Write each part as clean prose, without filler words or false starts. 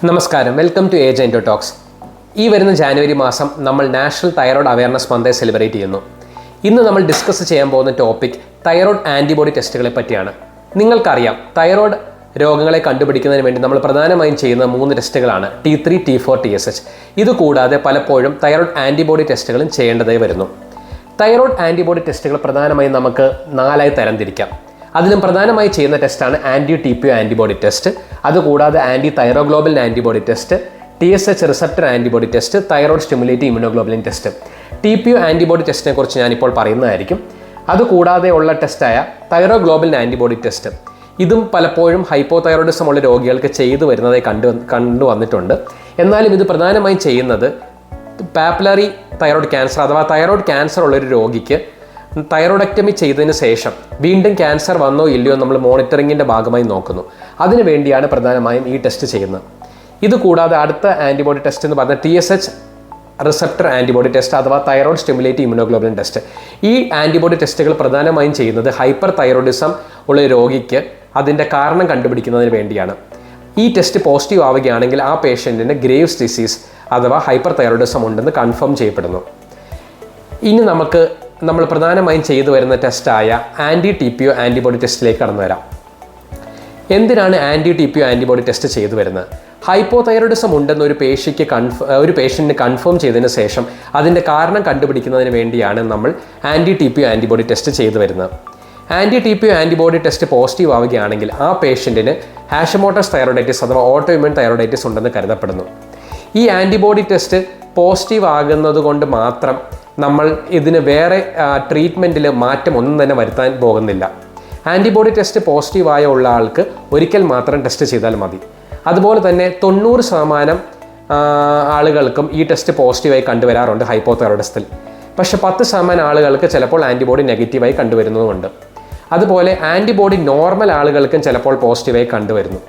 നമസ്കാരം, welcome to age and talks. ഈ വരുന്ന ജാനുവരി മാസം നമ്മൾ നാഷണൽ തൈറോയ്ഡ് അവയർനെസ് മന്തായി സെലിബ്രേറ്റ് ചെയ്യുന്നു. ഇന്ന് നമ്മൾ ഡിസ്കസ് ചെയ്യാൻ പോകുന്ന ടോപ്പിക് തൈറോയ്ഡ് ആൻറ്റിബോഡി ടെസ്റ്റുകളെ പറ്റിയാണ്. നിങ്ങൾക്കറിയാം, തൈറോയ്ഡ് രോഗങ്ങളെ കണ്ടുപിടിക്കുന്നതിന് വേണ്ടി നമ്മൾ പ്രധാനമായും ചെയ്യുന്ന 3 ടെസ്റ്റുകളാണ് T3, T4, TSH. ഇതുകൂടാതെ പലപ്പോഴും തൈറോയ്ഡ് ആൻറ്റിബോഡി ടെസ്റ്റുകളും ചെയ്യേണ്ടതായി വരുന്നു. തൈറോയ്ഡ് ആൻറ്റിബോഡി ടെസ്റ്റുകൾ പ്രധാനമായും നമുക്ക് 4ആയി തരംതിരിക്കാം. അതിലും പ്രധാനമായി ചെയ്യുന്ന ടെസ്റ്റാണ് ആൻറ്റി TPO ആൻറ്റിബോഡി ടെസ്റ്റ്. അതുകൂടാതെ anti thyroglobulin antibody test, TSH receptor antibody test, thyroid stimulative immunoglobulin test. TPO antibody ടെസ്റ്റിനെ കുറിച്ച് ഞാനിപ്പോൾ പറയുന്നതായിരിക്കും. അതുകൂടാതെ ഉള്ള ടെസ്റ്റായ തൈറോഗ്ലോബുലിൻ ആൻറ്റിബോഡി ടെസ്റ്റ്, ഇതും പലപ്പോഴും ഹൈപ്പോതൈറോയിഡിസം ഉള്ള രോഗികൾക്ക് ചെയ്തു വരുന്നതായി കണ്ടുവന്നിട്ടുണ്ട്. എന്നാലും ഇത് പ്രധാനമായും ചെയ്യുന്നത് പാപ്പുലറി തൈറോയ്ഡ് ക്യാൻസർ അഥവാ തൈറോയ്ഡ് ക്യാൻസർ ഉള്ളൊരു രോഗിക്ക് തൈറോയ്ഡക്ടമി ചെയ്തതിന് ശേഷം വീണ്ടും ക്യാൻസർ വന്നോ ഇല്ലയോ നമ്മൾ മോണിറ്ററിങ്ങിൻ്റെ ഭാഗമായി നോക്കുന്നു. അതിനു വേണ്ടിയാണ് പ്രധാനമായും ഈ ടെസ്റ്റ് ചെയ്യുന്നത്. ഇതുകൂടാതെ അടുത്ത ആൻറ്റിബോഡി ടെസ്റ്റ് എന്ന് പറഞ്ഞാൽ TSH റിസപ്റ്റർ ആൻറ്റിബോഡി ടെസ്റ്റ് അഥവാ തൈറോയ്ഡ് സ്റ്റിമുലേറ്റീവ് ഇമ്യൂണോഗ്ലോബുലിൻ ടെസ്റ്റ്. ഈ ആൻറ്റിബോഡി ടെസ്റ്റുകൾ പ്രധാനമായും ചെയ്യുന്നത് ഹൈപ്പർ തൈറോയിഡിസം ഉള്ള രോഗിക്ക് അതിൻ്റെ കാരണം കണ്ടുപിടിക്കുന്നതിന് വേണ്ടിയാണ്. ഈ ടെസ്റ്റ് പോസിറ്റീവ് ആവുകയാണെങ്കിൽ ആ പേഷ്യൻറ്റിന് ഗ്രേവ്സ് ഡിസീസ് അഥവാ ഹൈപ്പർ തൈറോയിഡിസം ഉണ്ടെന്ന് കൺഫേം ചെയ്യപ്പെടുന്നു. ഇനി നമ്മൾ പ്രധാനമായും ചെയ്തു വരുന്ന ടെസ്റ്റായ ആൻറ്റി TPO ആൻറ്റിബോഡി ടെസ്റ്റിലേക്ക് കടന്നു വരാം. എന്തിനാണ് ആൻറ്റി TPO ആൻറ്റിബോഡി ടെസ്റ്റ് ചെയ്തു വരുന്നത്? ഹൈപ്പോതൈറോയിഡിസം ഉണ്ടെന്ന് ഒരു പേഷ്യൻറ്റിന് കൺഫേം ചെയ്തതിന് ശേഷം അതിൻ്റെ കാരണം കണ്ടുപിടിക്കുന്നതിന് വേണ്ടിയാണ് നമ്മൾ ആൻറ്റി TPO ആൻറ്റിബോഡി ടെസ്റ്റ് ചെയ്തു വരുന്നത്. Anti TPO antibody test positive ആവുകയാണെങ്കിൽ ആ പേഷ്യൻറ്റിന് ഹാഷിമോട്ടോസ് തൈറോയിഡൈറ്റിസ് അഥവാ ഓട്ടോ ഇമ്യൂൺ തൈറോയിഡൈറ്റിസ് ഉണ്ടെന്ന് കരുതപ്പെടുന്നു. ഈ ആൻറ്റിബോഡി ടെസ്റ്റ് പോസിറ്റീവ് ആകുന്നത് കൊണ്ട് മാത്രം നമ്മൾ ഇതിന് വേറെ ട്രീറ്റ്മെൻറ്റിൽ മാറ്റം ഒന്നും തന്നെ വരുത്താൻ പോകുന്നില്ല. ആൻറ്റിബോഡി ടെസ്റ്റ് പോസിറ്റീവായ ഉള്ള ആൾക്ക് ഒരിക്കൽ മാത്രം ടെസ്റ്റ് ചെയ്താൽ മതി. അതുപോലെ തന്നെ 90% ആളുകൾക്കും ഈ ടെസ്റ്റ് പോസിറ്റീവായി കണ്ടുവരാറുണ്ട് ഹൈപ്പോതൈറോയിഡിസത്തിൽ. പക്ഷേ 10% ആളുകൾക്ക് ചിലപ്പോൾ ആൻറ്റിബോഡി നെഗറ്റീവായി കണ്ടുവരുന്നതുമുണ്ട്. അതുപോലെ ആൻറ്റിബോഡി നോർമൽ ആളുകൾക്കും ചിലപ്പോൾ പോസിറ്റീവായി കണ്ടുവരുന്നു.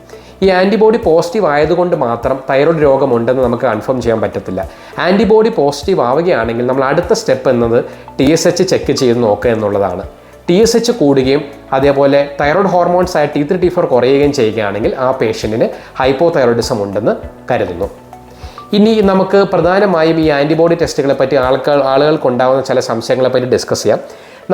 ഈ ആൻറ്റിബോഡി പോസിറ്റീവ് ആയതുകൊണ്ട് മാത്രം തൈറോയ്ഡ് രോഗമുണ്ടെന്ന് നമുക്ക് കൺഫേം ചെയ്യാൻ പറ്റത്തില്ല. ആൻറ്റിബോഡി പോസിറ്റീവ് ആവുകയാണെങ്കിൽ നമ്മൾ അടുത്ത സ്റ്റെപ്പ് എന്നത് TSH ചെക്ക് ചെയ്ത് നോക്കുക എന്നുള്ളതാണ്. TSH കൂടുകയും അതേപോലെ തൈറോയ്ഡ് ഹോർമോൺസ് ആയ T3, T4 കുറയുകയും ചെയ്യുകയാണെങ്കിൽ ആ പേഷ്യൻറ്റിന് ഹൈപ്പോതൈറോയിഡിസം ഉണ്ടെന്ന് കരുതുന്നു. ഇനി നമുക്ക് പ്രധാനമായും ഈ ആൻറ്റിബോഡി ടെസ്റ്റുകളെ പറ്റി ആളുകൾക്കുണ്ടാകുന്ന ചില സംശയങ്ങളെ പറ്റി ഡിസ്കസ് ചെയ്യാം.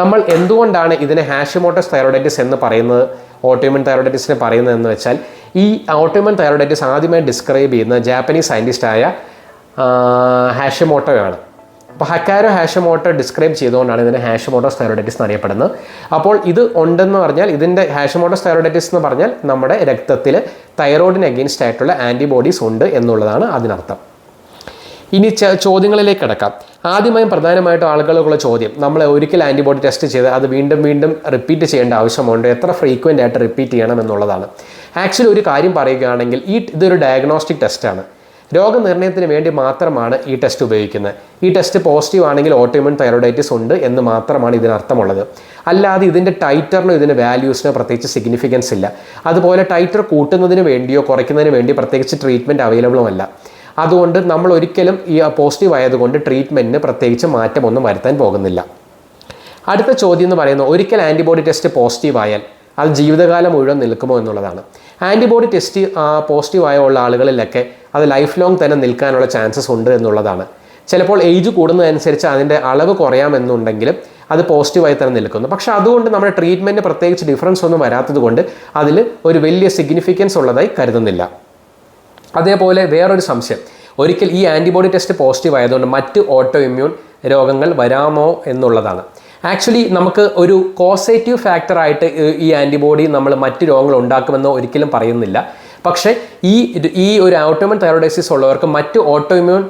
നമ്മൾ എന്തുകൊണ്ടാണ് ഇതിനെ ഹാഷിമോട്ടോസ് തൈറോയിഡൈറ്റിസ് എന്ന് പറയുന്നത്, ഓട്ടോഇമ്യൂൺ തൈറോയിഡൈറ്റിസിനെ പറയുന്നതെന്ന് വെച്ചാൽ ഈ ഓട്ടോഇമ്യൂൺ തൈറോയിഡൈറ്റിസ് ആദ്യമായി ഡിസ്ക്രൈബ് ചെയ്യുന്ന ജാപ്പനീസ് സയൻറ്റിസ്റ്റായ ഹാഷിമോട്ടോയാണ്. അപ്പോൾ ഹക്കാരോ ഹാഷിമോട്ടോ ഡിസ്ക്രൈബ് ചെയ്തുകൊണ്ടാണ് ഇതിനെ ഹാഷിമോട്ടോസ് തൈറോയിഡൈറ്റിസ് എന്നറിയപ്പെടുന്നത്. അപ്പോൾ ഇത് ഉണ്ടെന്ന് പറഞ്ഞാൽ ഇതിൻ്റെ ഹാഷിമോട്ടോസ് തൈറോയിഡൈറ്റിസ് എന്ന് പറഞ്ഞാൽ നമ്മുടെ രക്തത്തിൽ തൈറോയിഡിന് അഗെയിൻസ്റ്റ് ആയിട്ടുള്ള ആൻറ്റിബോഡീസ് ഉണ്ട് എന്നുള്ളതാണ് അതിനർത്ഥം. ഇനി ചോദ്യങ്ങളിലേക്ക് കിടക്കാം. ആദ്യമായും പ്രധാനമായിട്ടും ആളുകൾക്കുള്ള ചോദ്യം, നമ്മൾ ഒരിക്കൽ ആൻറ്റിബോഡി ടെസ്റ്റ് ചെയ്ത് അത് വീണ്ടും റിപ്പീറ്റ് ചെയ്യേണ്ട ആവശ്യമുണ്ട്, എത്ര ഫ്രീക്വൻ്റ് ആയിട്ട് റിപ്പീറ്റ് ചെയ്യണം എന്നുള്ളതാണ്. ആക്ച്വലി ഒരു കാര്യം പറയുകയാണെങ്കിൽ ഇതൊരു ഡയഗ്നോസ്റ്റിക് ടെസ്റ്റാണ്. രോഗനിർണയത്തിന് വേണ്ടി മാത്രമാണ് ഈ ടെസ്റ്റ് ഉപയോഗിക്കുന്നത്. ഈ ടെസ്റ്റ് പോസിറ്റീവ് ആണെങ്കിൽ ഓട്ടോഇമ്യൂൺ തൈറോയിഡൈറ്റിസ് ഉണ്ട് എന്ന് മാത്രമാണ് ഇതിനർത്ഥമുള്ളത്. അല്ലാതെ ഇതിൻ്റെ ടൈറ്ററിനോ ഇതിൻ്റെ വാല്യൂസിനോ പ്രത്യേകിച്ച് സിഗ്നിഫിക്കൻസ് ഇല്ല. അതുപോലെ ടൈറ്റർ കൂട്ടുന്നതിന് വേണ്ടിയോ കുറയ്ക്കുന്നതിന് വേണ്ടി പ്രത്യേകിച്ച് ട്രീറ്റ്മെൻറ്റ് അവൈലബിളും അല്ല. അതുകൊണ്ട് നമ്മൾ ഒരിക്കലും ഈ പോസിറ്റീവ് ആയതുകൊണ്ട് ട്രീറ്റ്മെൻറ്റിന് പ്രത്യേകിച്ച് മാറ്റമൊന്നും വരുത്താൻ പോകുന്നില്ല. അടുത്ത ചോദ്യം എന്ന് പറയുന്നത്, ഒരിക്കൽ ആൻറ്റിബോഡി ടെസ്റ്റ് പോസിറ്റീവ് ആയാൽ അത് ജീവിതകാലം മുഴുവൻ നിൽക്കുമോ എന്നുള്ളതാണ്. ആൻറ്റിബോഡി ടെസ്റ്റ് പോസിറ്റീവ് ആയുള്ള ആളുകളിലൊക്കെ അത് ലൈഫ് ലോങ് തന്നെ നിൽക്കാനുള്ള ചാൻസസ് ഉണ്ട് എന്നുള്ളതാണ്. ചിലപ്പോൾ ഏജ് കൂടുന്നതനുസരിച്ച് അതിൻ്റെ അളവ് കുറയാമെന്നുണ്ടെങ്കിലും അത് പോസിറ്റീവായി തന്നെ നിൽക്കുന്നു. പക്ഷേ അതുകൊണ്ട് നമ്മുടെ ട്രീറ്റ്മെൻറ്റ് പ്രത്യേകിച്ച് ഡിഫറൻസ് ഒന്നും വരാത്തത് കൊണ്ട് അതിൽ ഒരു വലിയ സിഗ്നിഫിക്കൻസ് ഉള്ളതായി കരുതുന്നില്ല. അതേപോലെ വേറൊരു സംശയം, ഒരിക്കൽ ഈ ആൻറ്റിബോഡി ടെസ്റ്റ് പോസിറ്റീവ് ആയതുകൊണ്ട് മറ്റ് ഓട്ടോ ഇമ്മ്യൂൺ രോഗങ്ങൾ വരാമോ എന്നുള്ളതാണ്. ആക്ച്വലി നമുക്ക് ഒരു കോസേറ്റീവ് ഫാക്ടറായിട്ട് ഈ ആൻറ്റിബോഡി നമ്മൾ മറ്റ് രോഗങ്ങൾ ഉണ്ടാക്കുമെന്നോ ഒരിക്കലും പറയുന്നില്ല. പക്ഷേ ഈ ഒരു ഓട്ടോഇമ്യൂൺ തൈറോയിഡൈറ്റിസ് ഉള്ളവർക്ക് മറ്റ് ഓട്ടോ ഇമ്മ്യൂൺ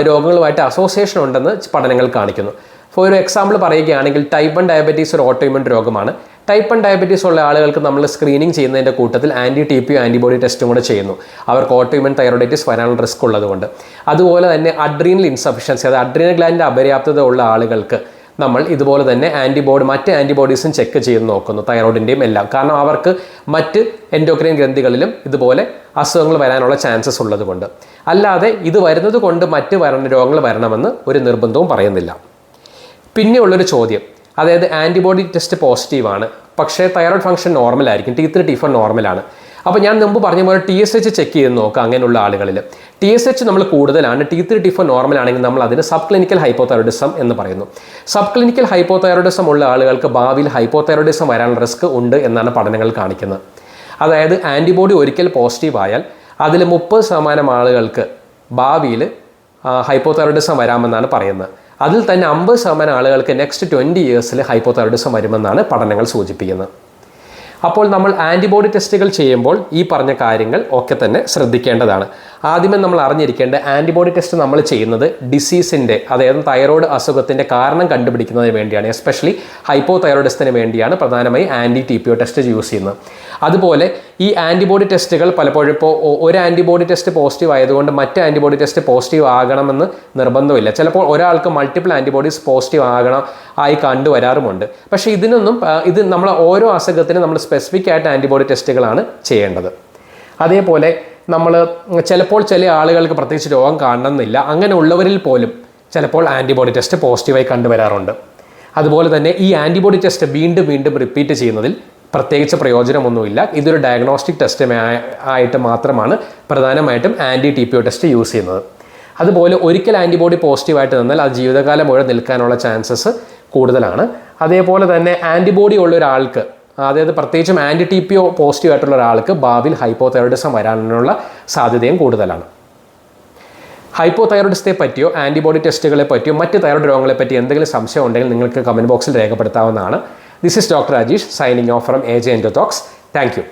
രോഗങ്ങളുമായിട്ട് അസോസിയേഷൻ ഉണ്ടെന്ന് പഠനങ്ങൾ കാണിക്കുന്നു. ഫോർ ഒരു എക്സാമ്പിൾ പറയുകയാണെങ്കിൽ ടൈപ്പ് 1 ഡയബറ്റീസ് ഒരു ഓട്ടോ ഇമ്മ്യൂൺ രോഗമാണ്. ടൈപ്പ് 1 ഡയബറ്റീസ് ഉള്ള ആളുകൾക്ക് നമ്മൾ സ്ക്രീനിങ് ചെയ്യുന്നതിൻ്റെ കൂട്ടത്തിൽ ആൻറ്റി TPO ആൻറ്റിബോഡി ടെസ്റ്റും കൂടെ ചെയ്യുന്നു, അവർക്ക് ഓട്ടോഇമ്യൂൺ തൈറോയിഡൈറ്റിസ് വരാനുള്ള റിസ്ക് ഉള്ളതുകൊണ്ട്. അതുപോലെ തന്നെ അഡ്രീനൽ ഇൻസഫിഷ്യൻസി, അത് അഡ്രീനൽ ഗ്ലാൻഡിൻ്റെ അപര്യാപ്തത ഉള്ള ആളുകൾക്ക് നമ്മൾ ഇതുപോലെ തന്നെ മറ്റ് ആൻറ്റിബോഡീസും ചെക്ക് ചെയ്ത് നോക്കുന്നു, തൈറോയിഡിൻ്റെയും എല്ലാം. കാരണം അവർക്ക് മറ്റ് എൻഡോക്രൈൻ ഗ്രന്ഥികളിലും ഇതുപോലെ അസുഖങ്ങൾ വരാനുള്ള ചാൻസസ് ഉള്ളതുകൊണ്ട്. അല്ലാതെ ഇത് വരുന്നത് കൊണ്ട് മറ്റ് രോഗങ്ങൾ വരണമെന്ന് ഒരു നിർബന്ധവും പറയുന്നില്ല. പിന്നെയുള്ളൊരു ചോദ്യം, അതായത് ആൻറ്റിബോഡി ടെസ്റ്റ് പോസിറ്റീവാണ്, പക്ഷേ തൈറോയ്ഡ് ഫംഗ്ഷൻ നോർമലായിരിക്കും, T3, T4 നോർമലാണ്. അപ്പോൾ ഞാൻ മുമ്പ് പറഞ്ഞ പോലെ TSH ചെക്ക് ചെയ്ത് നോക്കുക അങ്ങനെയുള്ള ആളുകളിൽ. TSH നമ്മൾ കൂടുതലാണ്, T3 T4 നോർമൽ ആണെങ്കിൽ നമ്മൾ അതിന് സബ് ക്ലിനിക്കൽ ഹൈപ്പോതൈറോയിഡിസം എന്ന് പറയുന്നു. സബ് ക്ലിനിക്കൽ ഹൈപ്പോതൈറോയിഡിസം ഉള്ള ആളുകൾക്ക് ഭാവിയിൽ ഹൈപ്പോതൈറോയിഡിസം വരാനുള്ള റിസ്ക് ഉണ്ട് എന്നാണ് പഠനങ്ങൾ കാണിക്കുന്നത്. അതായത് ആൻറ്റിബോഡി ഒരിക്കൽ പോസിറ്റീവ് ആയാൽ അതിൽ 30% ആളുകൾക്ക് ഭാവിയിൽ ഹൈപ്പോതൈറോയിഡിസം വരാമെന്നാണ് പറയുന്നത്. അതിൽ തന്നെ 50% ആളുകൾക്ക് നെക്സ്റ്റ് 20 ഇയേഴ്സിൽ ഹൈപ്പോതൈറോയിഡിസം വരുമെന്നാണ് പഠനങ്ങൾ സൂചിപ്പിക്കുന്നത്. അപ്പോൾ നമ്മൾ ആൻറ്റിബോഡി ടെസ്റ്റുകൾ ചെയ്യുമ്പോൾ ഈ പറഞ്ഞ കാര്യങ്ങൾ ഒക്കെ തന്നെ ശ്രദ്ധിക്കേണ്ടതാണ്. ആദ്യമേ നമ്മൾ അറിഞ്ഞിരിക്കേണ്ട ആൻറ്റിബോഡി ടെസ്റ്റ് നമ്മൾ ചെയ്യുന്നത് ഡിസീസിൻ്റെ, അതായത് തൈറോയ്ഡ് അസുഖത്തിൻ്റെ കാരണം കണ്ടുപിടിക്കുന്നതിന് വേണ്ടിയാണ്. എസ്പെഷ്യലി ഹൈപ്പോതൈറോയിഡിസത്തിന് വേണ്ടിയാണ് പ്രധാനമായും TPO ടെസ്റ്റ് യൂസ് ചെയ്യുന്നത്. അതുപോലെ ഈ ആൻറ്റിബോഡി ടെസ്റ്റുകൾ പലപ്പോഴും ഇപ്പോൾ ഒരു ആൻറ്റിബോഡി ടെസ്റ്റ് പോസിറ്റീവ് ആയതുകൊണ്ട് മറ്റ് ആൻറ്റിബോഡി ടെസ്റ്റ് പോസിറ്റീവ് ആകണമെന്ന് നിർബന്ധമില്ല. ചിലപ്പോൾ ഒരാൾക്ക് മൾട്ടിപ്പിൾ ആൻറ്റിബോഡീസ് പോസിറ്റീവ് ആയി കണ്ടുവരാറുമുണ്ട്. പക്ഷേ ഇത് നമ്മൾ ഓരോ അസുഖത്തിനും നമ്മൾ സ്പെസിഫിക് ആയിട്ട് ആൻറ്റിബോഡി ടെസ്റ്റുകളാണ് ചെയ്യേണ്ടത്. അതേപോലെ നമ്മൾ ചിലപ്പോൾ ചില ആളുകൾക്ക് പ്രത്യേകിച്ച് രോഗം കാണണമെന്നില്ല, അങ്ങനെ ഉള്ളവരിൽ പോലും ചിലപ്പോൾ ആൻറ്റിബോഡി ടെസ്റ്റ് പോസിറ്റീവായി കണ്ടുവരാറുണ്ട്. അതുപോലെ തന്നെ ഈ ആൻറ്റിബോഡി ടെസ്റ്റ് വീണ്ടും റിപ്പീറ്റ് ചെയ്യുന്നതിൽ പ്രത്യേകിച്ച് പ്രയോജനമൊന്നുമില്ല. ഇതൊരു ഡയഗ്നോസ്റ്റിക് ടെസ്റ്റ് ആയിട്ട് മാത്രമാണ് പ്രധാനമായിട്ടും TPO ടെസ്റ്റ് യൂസ് ചെയ്യുന്നത്. അതുപോലെ ഒരിക്കൽ ആൻറ്റിബോഡി പോസിറ്റീവായിട്ട് നിന്നാൽ അത് ജീവിതകാലം മുഴുവൻ നിൽക്കാനുള്ള ചാൻസസ് കൂടുതലാണ്. അതേപോലെ തന്നെ ആൻറ്റിബോഡി ഉള്ള ഒരാൾക്ക്, അതായത് പ്രത്യേകിച്ചും TPO പോസിറ്റീവ് ആയിട്ടുള്ള ഒരാൾക്ക് ഭാവിയിൽ ഹൈപ്പോതൈറോയിഡിസം വരാനുള്ള സാധ്യതയും കൂടുതലാണ്. ഹൈപ്പോതൈറോയിഡിസത്തെ പറ്റിയോ ആൻറ്റിബോഡി ടെസ്റ്റുകളെ പറ്റിയോ മറ്റ് തൈറോയ്ഡ് രോഗങ്ങളെ പറ്റി എന്തെങ്കിലും സംശയം ഉണ്ടെങ്കിൽ നിങ്ങൾക്ക് കമൻറ്റ് ബോക്സിൽ രേഖപ്പെടുത്താവുന്നതാണ്. This is Dr. Rajesh signing off from AJ Endotox. Thank you.